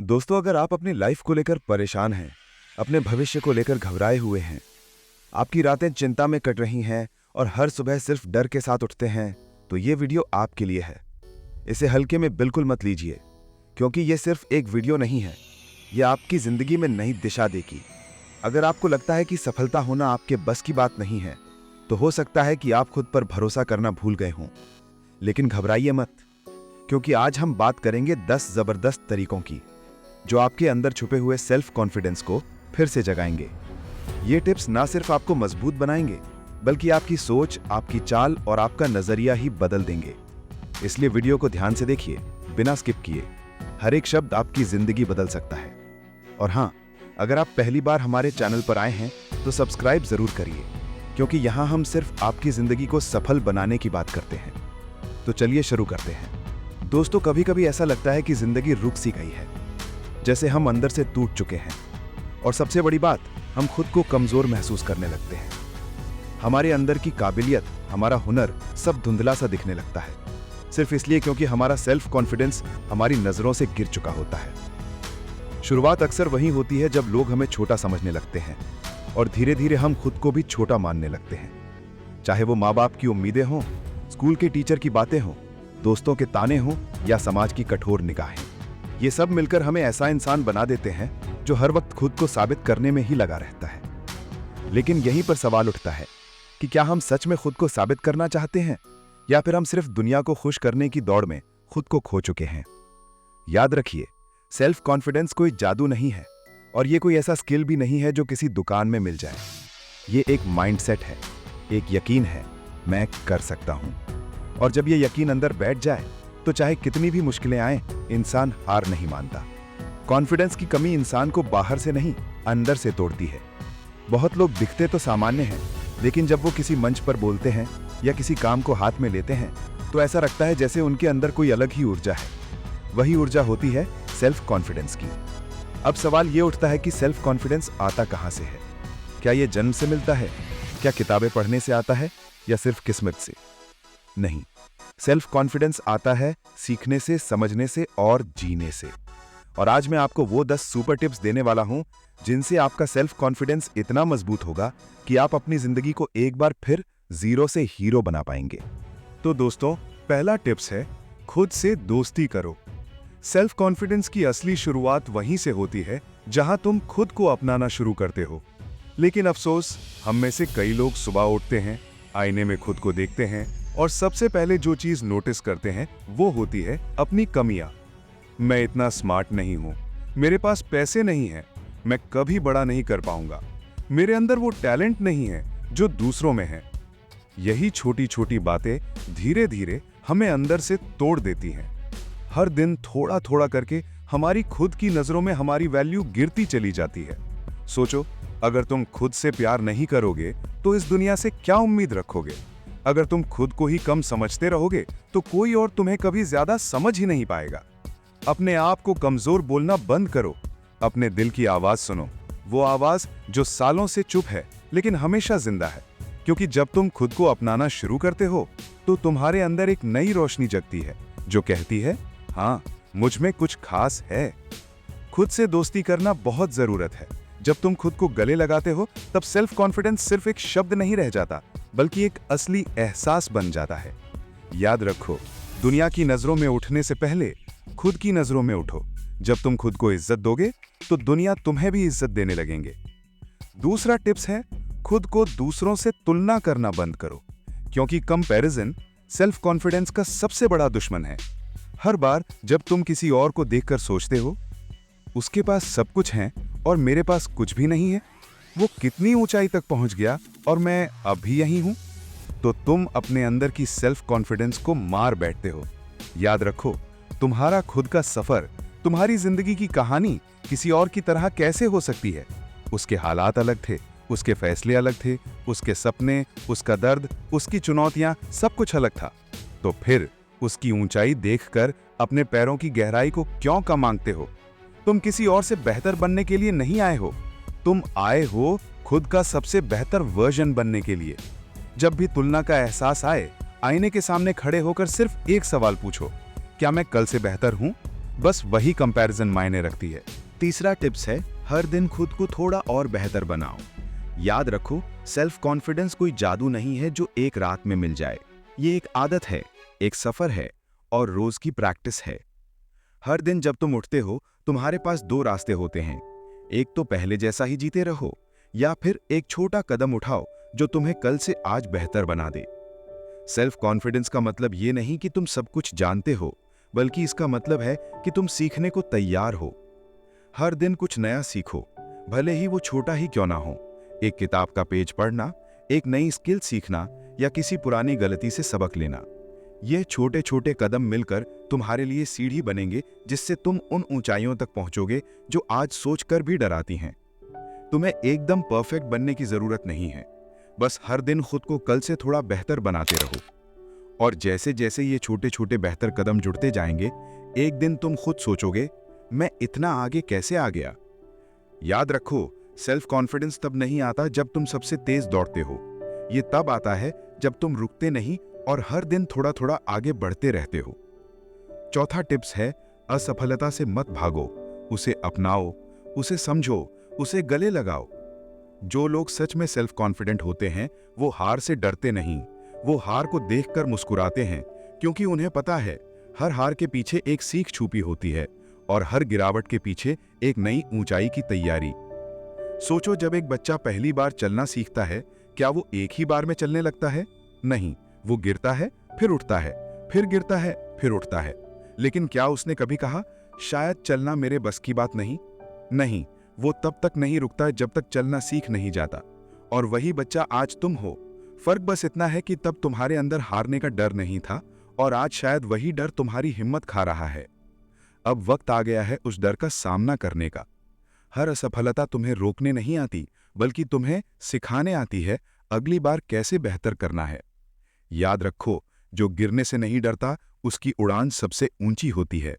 दोस्तों, अगर आप अपनी लाइफ को लेकर परेशान हैं, अपने भविष्य को लेकर घबराए हुए हैं, आपकी रातें चिंता में कट रही हैं और हर सुबह सिर्फ डर के साथ उठते हैं, तो ये वीडियो आपके लिए है। इसे हल्के में बिल्कुल मत लीजिए, क्योंकि ये सिर्फ एक वीडियो नहीं है, ये आपकी जिंदगी में नई दिशा देगी। अगर आपको लगता है कि सफलता होना आपके बस की बात नहीं है, तो हो सकता है कि आप खुद पर भरोसा करना भूल गए हों। लेकिन घबराइए मत, क्योंकि आज हम बात करेंगे 10 जबरदस्त तरीकों की, जो आपके अंदर छुपे हुए सेल्फ कॉन्फिडेंस को फिर से जगाएंगे। ये टिप्स ना सिर्फ आपको मजबूत बनाएंगे, बल्कि आपकी सोच, आपकी चाल और आपका नजरिया ही बदल देंगे। इसलिए वीडियो को ध्यान से देखिए, बिना स्किप किए। हर एक शब्द आपकी जिंदगी बदल सकता है। और हाँ, अगर आप पहली बार हमारे चैनल पर आए हैं तो सब्सक्राइब जरूर करिए, क्योंकि यहाँ हम सिर्फ आपकी जिंदगी को सफल बनाने की बात करते हैं। तो चलिए शुरू करते हैं। दोस्तों, कभी कभी ऐसा लगता है कि जिंदगी रुक सी गई है, जैसे हम अंदर से टूट चुके हैं। और सबसे बड़ी बात, हम खुद को कमजोर महसूस करने लगते हैं। हमारे अंदर की काबिलियत, हमारा हुनर सब धुंधला सा दिखने लगता है, सिर्फ इसलिए क्योंकि हमारा सेल्फ कॉन्फिडेंस हमारी नजरों से गिर चुका होता है। शुरुआत अक्सर वही होती है जब लोग हमें छोटा समझने लगते हैं, और धीरे धीरे हम खुद को भी छोटा मानने लगते हैं। चाहे वो माँ बाप की उम्मीदें हों, स्कूल के टीचर की बातें हों, दोस्तों के ताने हों या समाज की कठोर निगाहें, ये सब मिलकर हमें ऐसा इंसान बना देते हैं जो हर वक्त खुद को साबित करने में ही लगा रहता है। लेकिन यहीं पर सवाल उठता है कि क्या हम सच में खुद को साबित करना चाहते हैं, या फिर हम सिर्फ दुनिया को खुश करने की दौड़ में खुद को खो चुके हैं। याद रखिए, सेल्फ कॉन्फिडेंस कोई जादू नहीं है, और ये कोई ऐसा स्किल भी नहीं है जो किसी दुकान में मिल जाए। ये एक माइंडसेट है, एक यकीन है, मैं कर सकता हूं। और जब ये यकीन अंदर बैठ जाए, तो चाहे कितनी भी मुश्किलें आए, इंसान हार नहीं मानता। कॉन्फिडेंस की कमी इंसान को बाहर से नहीं, अंदर से तोड़ती है। बहुत लोग दिखते तो सामान्य हैं, लेकिन जब वो किसी मंच पर बोलते हैं या किसी काम को हाथ में लेते हैं, तो ऐसा लगता है जैसे उनके अंदर कोई अलग ही ऊर्जा है। वही ऊर्जा होती है सेल्फ कॉन्फिडेंस की। अब सवाल ये उठता है कि सेल्फ कॉन्फिडेंस आता कहां से है? क्या ये जन्म से मिलता है? क्या किताबें पढ़ने से आता है, या सिर्फ किस्मत से? नहीं, सेल्फ कॉन्फिडेंस आता है सीखने से, समझने से और जीने से। और आज मैं आपको वो 10 सुपर टिप्स देने वाला हूं, जिनसे आपका सेल्फ कॉन्फिडेंस इतना मजबूत होगा कि आप अपनी जिंदगी को एक बार फिर जीरो से हीरो बना पाएंगे। तो दोस्तों, पहला टिप्स है, खुद से दोस्ती करो। सेल्फ कॉन्फिडेंस की असली शुरुआत वहीं से होती है जहां तुम खुद को अपनाना शुरू करते हो। लेकिन अफसोस, हम में से कई लोग सुबह उठते हैं, आईने में खुद को देखते हैं, और सबसे पहले जो चीज नोटिस करते हैं वो होती है अपनी कमियां। मैं इतना स्मार्ट नहीं हूं, मेरे पास पैसे नहीं हैं, मैं कभी बड़ा नहीं कर पाऊंगा, मेरे अंदर वो टैलेंट नहीं है जो दूसरों में है। यही छोटी छोटी बातें धीरे धीरे हमें अंदर से तोड़ देती हैं। हर दिन थोड़ा थोड़ा करके हमारी खुद की नजरों में हमारी वैल्यू गिरती चली जाती है। सोचो, अगर तुम खुद से प्यार नहीं करोगे तो इस दुनिया से क्या उम्मीद रखोगे? अगर तुम खुद को ही कम समझते रहोगे तो कोई और तुम्हें कभी ज्यादा समझ ही नहीं पाएगा। अपने आप को कमजोर बोलना बंद करो, अपने दिल की आवाज सुनो, वो आवाज जो सालों से चुप है लेकिन हमेशा जिंदा है। क्योंकि जब तुम खुद को अपनाना शुरू करते हो, तो तुम्हारे अंदर एक नई रोशनी जगती है जो कहती है, हाँ, मुझ में कुछ खास है। खुद से दोस्ती करना बहुत जरूरत है। जब तुम खुद को गले लगाते हो, तब सेल्फ कॉन्फिडेंस सिर्फ एक शब्द नहीं रह जाता, बल्कि एक असली एहसास बन जाता है। याद रखो, दुनिया की नजरों में उठने से पहले खुद की नजरों में उठो। जब तुम खुद को इज्जत दोगे, तो दुनिया तुम्हें भी इज्जत देने लगेंगे। दूसरा टिप्स है, खुद को दूसरों से तुलना करना बंद करो, क्योंकि कंपैरिजन सेल्फ कॉन्फिडेंस का सबसे बड़ा दुश्मन है। हर बार जब तुम किसी और को देखकर सोचते हो, उसके पास सब कुछ है और मेरे पास कुछ भी नहीं है, वो कितनी ऊंचाई तक पहुंच गया और मैं अभी यहीं हूं, तो तुम अपने अंदर की सेल्फ कॉन्फिडेंस को मार बैठते हो। याद रखो, तुम्हारा खुद का सफर, तुम्हारी जिंदगी की कहानी किसी और की तरह कैसे हो सकती है? उसके हालात अलग थे, उसके फैसले अलग थे, उसके सपने, उसका दर्द, उसकी चुनौतियां, सब कुछ अलग था। तो फिर उसकी ऊंचाई देखकर अपने पैरों की गहराई को क्यों कम आंकते हो? तुम किसी और से बेहतर बनने के लिए नहीं आए हो, तुम आए हो खुद का सबसे बेहतर वर्जन बनने के लिए। जब भी तुलना का एहसास आए, आईने के सामने खड़े होकर सिर्फ एक सवाल पूछो, क्या मैं कल से बेहतर हूं? बस वही कंपैरिजन मायने रखती है। तीसरा टिप्स है, हर दिन खुद को थोड़ा और बेहतर बनाओ। याद रखो, सेल्फ कॉन्फिडेंस कोई जादू नहीं है जो एक रात में मिल जाए। ये एक आदत है, एक सफर है और रोज की प्रैक्टिस है। हर दिन जब तुम उठते हो, तुम्हारे पास दो रास्ते होते हैं। एक तो पहले जैसा ही जीते रहो, या फिर एक छोटा कदम उठाओ जो तुम्हें कल से आज बेहतर बना दे। सेल्फ कॉन्फिडेंस का मतलब ये नहीं कि तुम सब कुछ जानते हो, बल्कि इसका मतलब है कि तुम सीखने को तैयार हो। हर दिन कुछ नया सीखो, भले ही वो छोटा ही क्यों ना हो। एक किताब का पेज पढ़ना, एक नई स्किल सीखना या किसी पुरानी गलती से सबक लेना। ये छोटे छोटे कदम मिलकर तुम्हारे लिए सीढ़ी बनेंगे, जिससे तुम उन ऊंचाइयों तक पहुंचोगे जो आज सोचकर भी डराती हैं। तुम्हें एकदम परफेक्ट बनने की जरूरत नहीं है, बस हर दिन खुद को कल से थोड़ा बेहतर बनाते रहो। और जैसे जैसे ये छोटे छोटे बेहतर कदम जुड़ते जाएंगे, एक दिन तुम खुद सोचोगे, मैं इतना आगे कैसे आ गया। याद रखो, सेल्फ कॉन्फिडेंस तब नहीं आता जब तुम सबसे तेज दौड़ते हो। ये तब आता है जब तुम रुकते नहीं और हर दिन थोड़ा थोड़ा आगे बढ़ते रहते हो। चौथा टिप्स है, असफलता से मत भागो, उसे अपनाओ, उसे समझो, उसे गले लगाओ। जो लोग सच में सेल्फ कॉन्फिडेंट होते हैं, वो हार से डरते नहीं, वो हार को देखकर मुस्कुराते हैं, क्योंकि उन्हें पता है हर हार के पीछे एक सीख छुपी होती है और हर गिरावट के पीछे एक नई ऊंचाई की तैयारी। सोचो, जब एक बच्चा पहली बार चलना सीखता है, क्या वो एक ही बार में चलने लगता है? नहीं, वो गिरता है, फिर उठता है, फिर गिरता है, फिर उठता है। लेकिन क्या उसने कभी कहा, शायद चलना मेरे बस की बात नहीं? नहीं, वो तब तक नहीं रुकता जब तक चलना सीख नहीं जाता। और वही बच्चा आज तुम हो। फर्क बस इतना है कि तब तुम्हारे अंदर हारने का डर नहीं था और आज शायद वही डर तुम्हारी हिम्मत खा रहा है। अब वक्त आ गया है उस डर का सामना करने का। हर असफलता तुम्हें रोकने नहीं आती, बल्कि तुम्हें सिखाने आती है अगली बार कैसे बेहतर करना है। याद रखो, जो गिरने से नहीं डरता, उसकी उड़ान सबसे ऊंची होती है।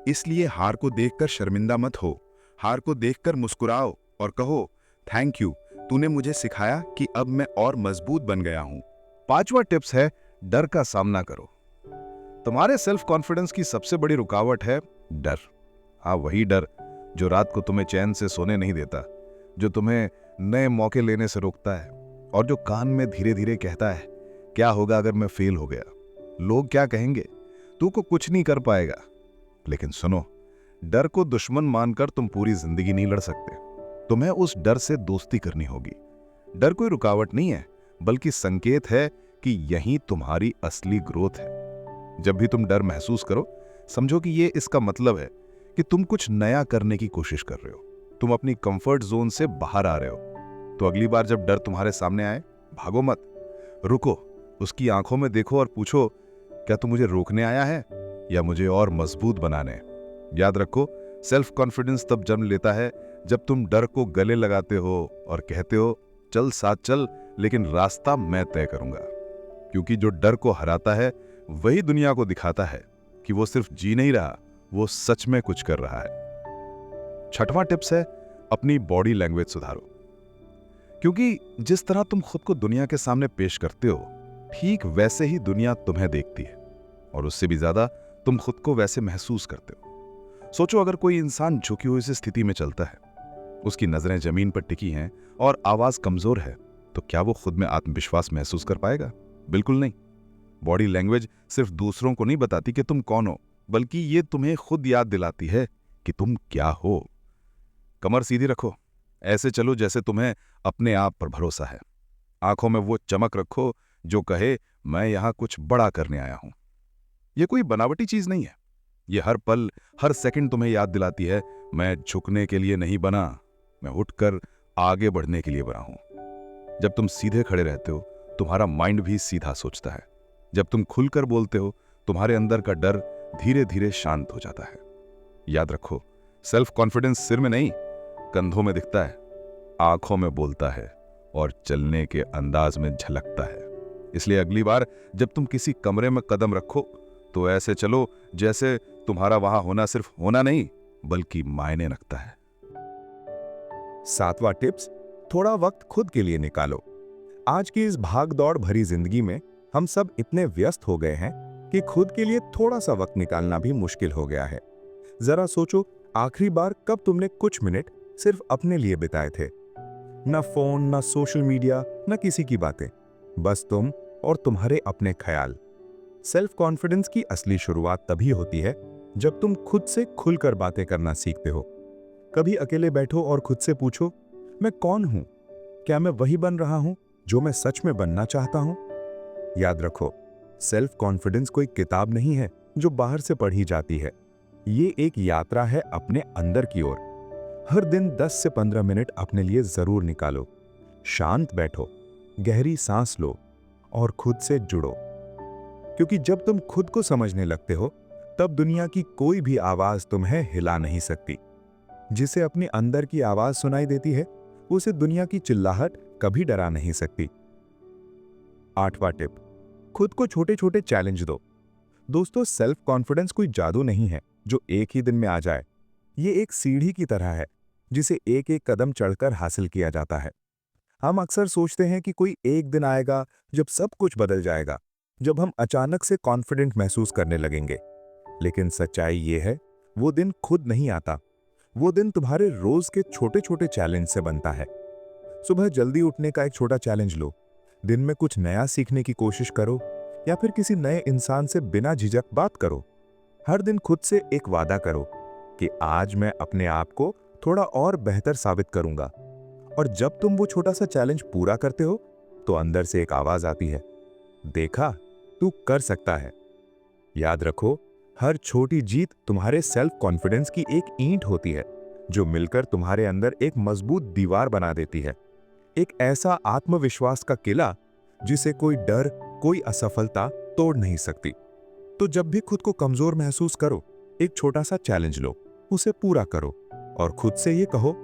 इसलिए हार को देखकर शर्मिंदा मत हो, हार को देखकर मुस्कुराओ और कहो, थैंक यू, तूने मुझे सिखाया कि अब मैं और मजबूत बन गया हूं। पांचवा टिप्स है, डर का सामना करो। तुम्हारे सेल्फ कॉन्फिडेंस की सबसे बड़ी रुकावट है डर। हाँ, वही डर जो रात को तुम्हें चैन से सोने नहीं देता, जो तुम्हें नए मौके लेने से रोकता है और जो कान में धीरे धीरे कहता है, क्या होगा अगर मैं फेल हो गया? लोग क्या कहेंगे? तू को कुछ नहीं कर पाएगा। लेकिन सुनो, डर को दुश्मन मानकर तुम पूरी जिंदगी नहीं लड़ सकते। तुम्हें उस डर से दोस्ती करनी होगी। डर कोई रुकावट नहीं है, बल्कि संकेत है कि यही तुम्हारी असली ग्रोथ है। जब भी तुम डर महसूस करो, समझो कि ये इसका मतलब है कि तुम कुछ नया करने की कोशिश कर रहे हो, तुम अपनी कंफर्ट जोन से बाहर आ रहे हो। तो अगली बार जब डर तुम्हारे सामने आए, भागो मत, रुको, उसकी आंखों में देखो और पूछो, क्या तू मुझे रोकने आया है या मुझे और मजबूत बनाने? याद रखो, सेल्फ कॉन्फिडेंस तब जन्म लेता है जब तुम डर को गले लगाते हो और कहते हो, चल साथ चल, लेकिन रास्ता मैं तय करूंगा। क्योंकि जो डर को हराता है, वही दुनिया को दिखाता है कि वो सिर्फ जी नहीं रहा, वो सच में कुछ कर रहा है। छठवां टिप्स है, अपनी बॉडी लैंग्वेज सुधारो। क्योंकि जिस तरह तुम खुद को दुनिया के सामने पेश करते हो, ठीक वैसे ही दुनिया तुम्हें देखती है, और उससे भी ज्यादा तुम खुद को वैसे महसूस करते हो। सोचो, अगर कोई इंसान झुकी हुई सी स्थिति में चलता है, उसकी नजरें जमीन पर टिकी हैं और आवाज कमजोर है, तो क्या वो खुद में आत्मविश्वास महसूस कर पाएगा? बिल्कुल नहीं। बॉडी लैंग्वेज सिर्फ दूसरों को नहीं बताती कि तुम कौन हो, बल्कि ये तुम्हें खुद याद दिलाती है कि तुम क्या हो। कमर सीधी रखो, ऐसे चलो जैसे तुम्हें अपने आप पर भरोसा है। आंखों में वो चमक रखो जो कहे, मैं यहां कुछ बड़ा करने आया हूं। यह कोई बनावटी चीज नहीं है, यह हर पल, हर सेकंड तुम्हें याद दिलाती है, मैं झुकने के लिए नहीं बना, मैं उठकर आगे बढ़ने के लिए बना हूं। जब तुम सीधे खड़े रहते हो, तुम्हारा माइंड भी सीधा सोचता है। जब तुम खुलकर बोलते हो, तुम्हारे अंदर का डर धीरे धीरे शांत हो जाता है। याद रखो, सेल्फ कॉन्फिडेंस सिर में नहीं, कंधों में दिखता है, आंखों में बोलता है और चलने के अंदाज में झलकता है। इसलिए अगली बार जब तुम किसी कमरे में कदम रखो, तो ऐसे चलो जैसे तुम्हारा वहां होना सिर्फ होना नहीं, बल्कि मायने रखता है। सातवां टिप्स, थोड़ा वक्त खुद के लिए निकालो। आज की इस भाग-दौड़ भरी जिंदगी में हम सब इतने व्यस्त हो गए हैं कि खुद के लिए थोड़ा सा वक्त निकालना भी मुश्किल हो गया है। जरा सोचो, आखिरी बार कब तुमने कुछ मिनट सिर्फ अपने लिए बिताए थे। ना फोन, ना सोशल मीडिया, ना किसी की बातें, बस तुम और तुम्हारे अपने ख्याल। सेल्फ कॉन्फिडेंस की असली शुरुआत तभी होती है जब तुम खुद से खुलकर बातें करना सीखते हो। कभी अकेले बैठो और खुद से पूछो, मैं कौन हूं? क्या मैं वही बन रहा हूं जो मैं सच में बनना चाहता हूं? याद रखो, सेल्फ कॉन्फिडेंस कोई किताब नहीं है जो बाहर से पढ़ी जाती है। ये एक यात्रा है अपने अंदर की ओर। हर दिन 10 से 15 मिनट अपने लिए जरूर निकालो। शांत बैठो, गहरी सांस लो और खुद से जुड़ो। क्योंकि जब तुम खुद को समझने लगते हो, तब दुनिया की कोई भी आवाज तुम्हें हिला नहीं सकती। जिसे अपने अंदर की आवाज सुनाई देती है, उसे दुनिया की चिल्लाहट कभी डरा नहीं सकती। 8वां टिप, खुद को छोटे छोटे चैलेंज दो। दोस्तों, सेल्फ कॉन्फिडेंस कोई जादू नहीं है जो एक ही दिन में आ जाए। ये एक सीढ़ी की तरह है जिसे एक एक कदम चढ़कर हासिल किया जाता है। हम अक्सर सोचते हैं कि कोई एक दिन आएगा जब सब कुछ बदल जाएगा, जब हम अचानक से कॉन्फिडेंट महसूस करने लगेंगे। लेकिन सच्चाई ये है, वो दिन खुद नहीं आता। वो दिन तुम्हारे रोज के छोटे छोटे चैलेंज से बनता है। सुबह जल्दी उठने का एक छोटा चैलेंज लो, दिन में कुछ नया सीखने की कोशिश करो, या फिर किसी नए इंसान से बिना झिझक बात करो। हर दिन खुद से एक वादा करो कि आज मैं अपने आप को थोड़ा और बेहतर साबित करूंगा। और जब तुम वो छोटा सा चैलेंज पूरा करते हो, तो अंदर से एक आवाज आती है, देखा, तू कर सकता है। याद रखो, हर छोटी जीत तुम्हारे सेल्फ कॉन्फिडेंस की एक ईंट होती है जो मिलकर तुम्हारे अंदर एक मजबूत दीवार बना देती है। एक ऐसा आत्मविश्वास का किला जिसे कोई डर, कोई असफलता तोड़ नहीं सकती। तो जब भी खुद को कमजोर महसूस करो, एक छोटा सा चैलेंज लो, उसे पूरा करो और खुद से ये कहो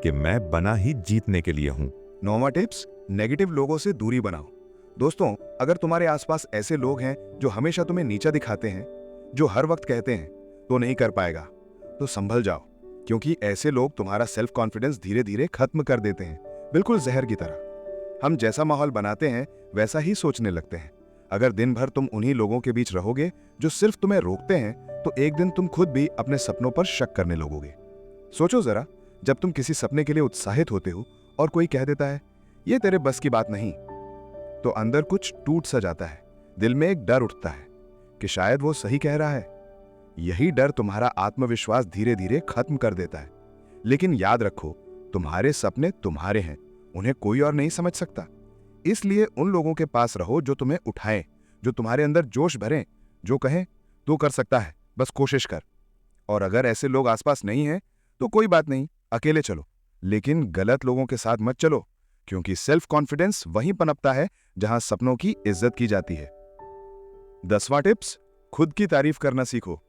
कि मैं बना ही जीतने के लिए हूं। 9वां टिप्स, नेगेटिव लोगों से दूरी बनाओ। दोस्तों, अगर तुम्हारे आसपास ऐसे लोग हैं जो हमेशा तुम्हें नीचा दिखाते हैं, जो हर वक्त कहते हैं तो नहीं कर पाएगा, तो संभल जाओ, क्योंकि ऐसे लोग तुम्हारा सेल्फ कॉन्फिडेंस धीरे धीरे खत्म कर देते हैं, बिल्कुल जहर की तरह। हम जैसा माहौल बनाते हैं वैसा ही सोचने लगते हैं। अगर दिन भर तुम उन्हीं लोगों के बीच रहोगे जो सिर्फ तुम्हें रोकते हैं, तो एक दिन तुम खुद भी अपने सपनों पर शक करने लगोगे। सोचो जरा, जब तुम किसी सपने के लिए उत्साहित होते हो और कोई कह देता है ये तेरे बस की बात नहीं, तो अंदर कुछ टूट सा जाता है। दिल में एक डर उठता है कि शायद वो सही कह रहा है। यही डर तुम्हारा आत्मविश्वास धीरे धीरे खत्म कर देता है। लेकिन याद रखो, तुम्हारे सपने तुम्हारे हैं, उन्हें कोई और नहीं समझ सकता। इसलिए उन लोगों के पास रहो जो तुम्हें उठाएं, जो तुम्हारे अंदर जोश भरें, जो कहें तू कर सकता है, बस कोशिश कर। और अगर ऐसे लोग आसपास नहीं हैं, तो कोई बात नहीं, अकेले चलो, लेकिन गलत लोगों के साथ मत चलो, क्योंकि सेल्फ कॉन्फिडेंस वहीं पनपता है जहां सपनों की इज्जत की जाती है। 10वां टिप्स, खुद की तारीफ करना सीखो।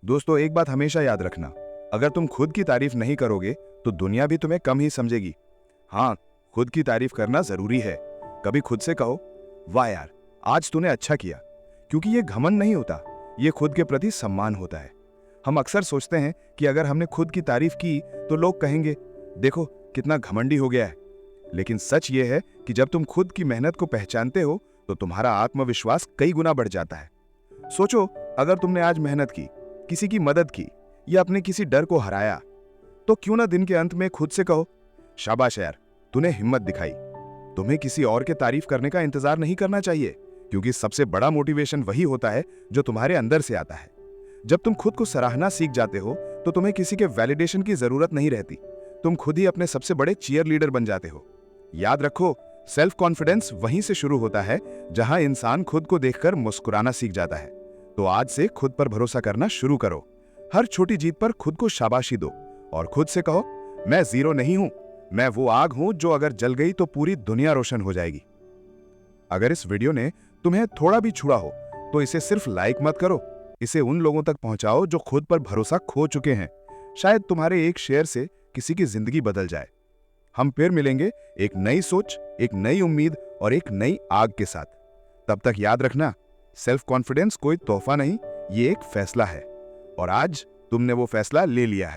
दोस्तों, एक बात हमेशा याद रखना, अगर तुम खुद की तारीफ नहीं करोगे तो दुनिया भी तुम्हें कम ही समझेगी। हाँ, खुद की तारीफ करना जरूरी है। कभी खुद से कहो, वाह यार, आज तूने अच्छा किया, क्योंकि ये घमंड नहीं होता, ये खुद के प्रति सम्मान होता है। हम अक्सर सोचते हैं कि अगर हमने खुद की तारीफ की तो लोग कहेंगे देखो कितना घमंडी हो गया है। लेकिन सच ये है कि जब तुम खुद की मेहनत को पहचानते हो तो तुम्हारा आत्मविश्वास कई गुना बढ़ जाता है। सोचो, अगर तुमने आज मेहनत की, किसी की मदद की या अपने किसी डर को हराया, तो क्यों ना दिन के अंत में खुद से कहो, शाबाश यार, तूने हिम्मत दिखाई। तुम्हें किसी और के तारीफ करने का इंतजार नहीं करना चाहिए, क्योंकि सबसे बड़ा मोटिवेशन वही होता है जो तुम्हारे अंदर से आता है। जब तुम खुद को सराहना सीख जाते हो तो तुम्हें किसी के वैलिडेशन की जरूरत नहीं रहती, तुम खुद ही अपने सबसे बड़े चीयर लीडर बन जाते हो। याद रखो, सेल्फ कॉन्फिडेंस वहीं से शुरू होता है जहां इंसान खुद को देखकर मुस्कुराना सीख जाता है। तो आज से खुद पर भरोसा करना शुरू करो। हर छोटी जीत पर खुद को शाबाशी दो और खुद से कहो, मैं जीरो नहीं हूं, मैं वो आग हूं जो अगर जल गई तो पूरी दुनिया रोशन हो जाएगी। अगर इस वीडियो ने तुम्हें थोड़ा भी छुआ हो तो इसे सिर्फ लाइक मत करो, इसे उन लोगों तक पहुंचाओ जो खुद पर भरोसा खो चुके हैं। शायद तुम्हारे एक शेयर से किसी की जिंदगी बदल जाए। हम फिर मिलेंगे एक नई सोच, एक नई उम्मीद और एक नई आग के साथ। तब तक याद रखना, सेल्फ कॉन्फिडेंस कोई तोहफा नहीं, ये एक फैसला है, और आज तुमने वो फैसला ले लिया है।